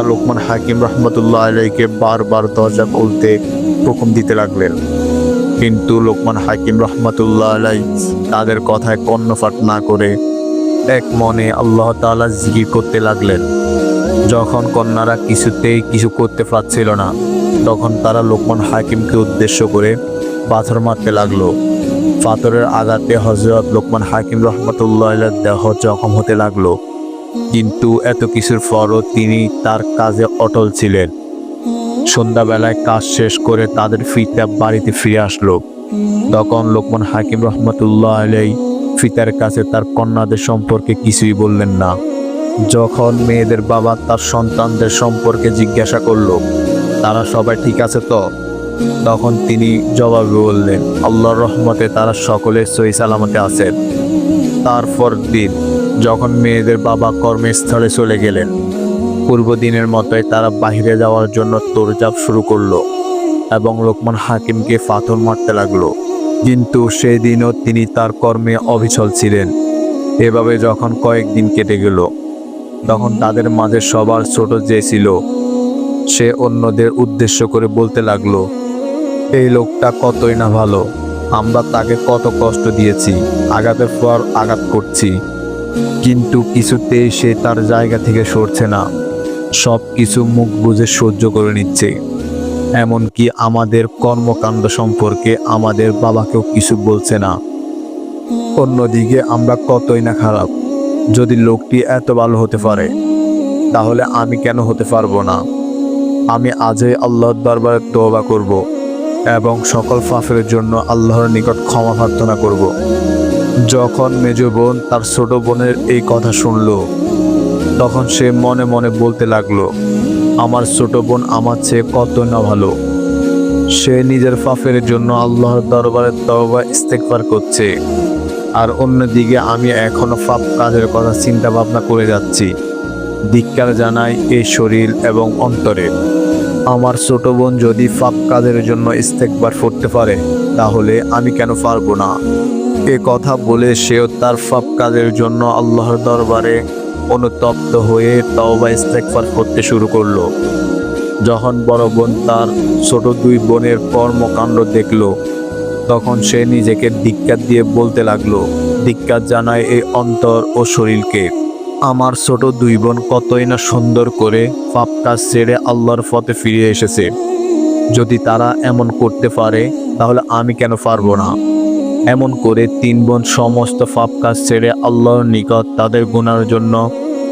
লোকমান হাকিম রহমতুল্লাহ আলাইকে বারবার দরজা খুলতে হুকুম দিতে লাগলেন, কিন্তু লোকমান হাকিম রহমতুল্লাহ আলাই তাদের কথায় কর্ণপাত না করে এক মনে আল্লাহ তাআলা জিকির করতে লাগলেন। যখন কন্যারা কিছুতেই কিছু করতে পারছিল না, তখন তারা লোকমান হাকিমকে উদ্দেশ্য করে পাথর মারতে লাগলো। পাথরের আঘাতে হযরত লোকমান হাকিম রহমতুল্লাহ আলাইহির দেহ জখম হতে লাগলো, কিন্তু এত কিছুর পরও তিনি তার কাজে অটল ছিলেন। সন্ধ্যাবেলায় কাজ শেষ করে তাদের পিতা বাড়িতে ফিরে আসলো। তখন লোকমান হাকিম রহমতুল্লাহ আলাইহি পিতার কাছে তার কন্যাদের সম্পর্কে কিছুই বললেন না। যখন মেয়েদের বাবা তার সন্তানদের সম্পর্কে জিজ্ঞাসা করলো, তারা সবাই ঠিক আছে তো? তখন তিনি জবাবে বললেন, আল্লাহর রহমতে তারা সকলে সহি সালামতে আছেন। তারপর দিন যখন মেয়েদের বাবা কর্মস্থলে চলে গেলেন, পূর্ব দিনের মতোই তারা বাইরে যাওয়ার জন্য দৌড়ঝাঁপ শুরু করলো এবং লোকমান হাকিমকে পাথর মারতে লাগলো, কিন্তু সেই দিনও তিনি তার কর্মে অবিচল ছিলেন। এভাবে যখন কয়েকদিন কেটে গেল, তখন তাদের মাঝে সবার ছোট যে ছিল সে অন্যদের উদ্দেশ্য করে বলতে লাগলো, এই লোকটা কতই না ভালো, আমরা তাকে কত কষ্ট দিয়েছি, আঘাতের পর আঘাত করছি, কিন্তু কিছুতেই সে তার জায়গা থেকে সরছে না, সব কিছু মুখ বুজে সহ্য করে নিচ্ছে। এমনকি আমাদের কর্মকাণ্ড সম্পর্কে আমাদের বাবাকেও কিছু বলছে না। অন্যদিকে আমরা কতই না খারাপ। যদি লোকটি এত ভালো হতে পারে, তাহলে আমি কেন হতে পারবো না? আমি আজই আল্লাহর দরবারে তওবা করব এবং সকল পাপের জন্য আল্লাহর নিকট ক্ষমা প্রার্থনা করব। যখন মেজ বোন তার ছোট বোনের এই কথা শুনল, তখন সে মনে মনে বলতে লাগলো, আমার ছোট বোন আমার চেয়ে কত না ভালো। সে নিজের পাপের জন্য আল্লাহর দরবারে তওবা ইস্তেগফার করছে, আর অন্যদিকে আমি এখনো পাপ কাজের কথা চিন্তা ভাবনা করে যাচ্ছি। ধিক্কার জানাই এই শরীর এবং অন্তরে। আমার ছোট বোন যদি পাপ কাজের জন্য ইস্তেগফার করতে পারে, তাহলে আমি কেন পারবো না? এ কথা বলে সেও তার পাপ কাজের জন্য আল্লাহর দরবারে অনুতপ্ত হয়ে তওবা ইস্তেগফার করতে শুরু করলো। যখন বড় বোন তার ছোট দুই বোনের কর্মকাণ্ড দেখলো, তখন সে নিজেকে ধিক্কার দিয়ে বলতে লাগলো, ধিক্কার জানায় এই অন্তর ও শরীরকে। আমার ছোট দুই বোন কতই না সুন্দর করে পাপ কাজ ছেড়ে আল্লাহর পথে ফিরে এসেছে। যদি তারা এমন করতে পারে, তাহলে আমি কেন পারবো না? এমন করে তিন বোন সমস্ত পাপ কাজ ছেড়ে আল্লাহর নিকট তাদের গুনার জন্য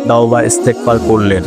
তওবা ইস্তেগফার করলেন।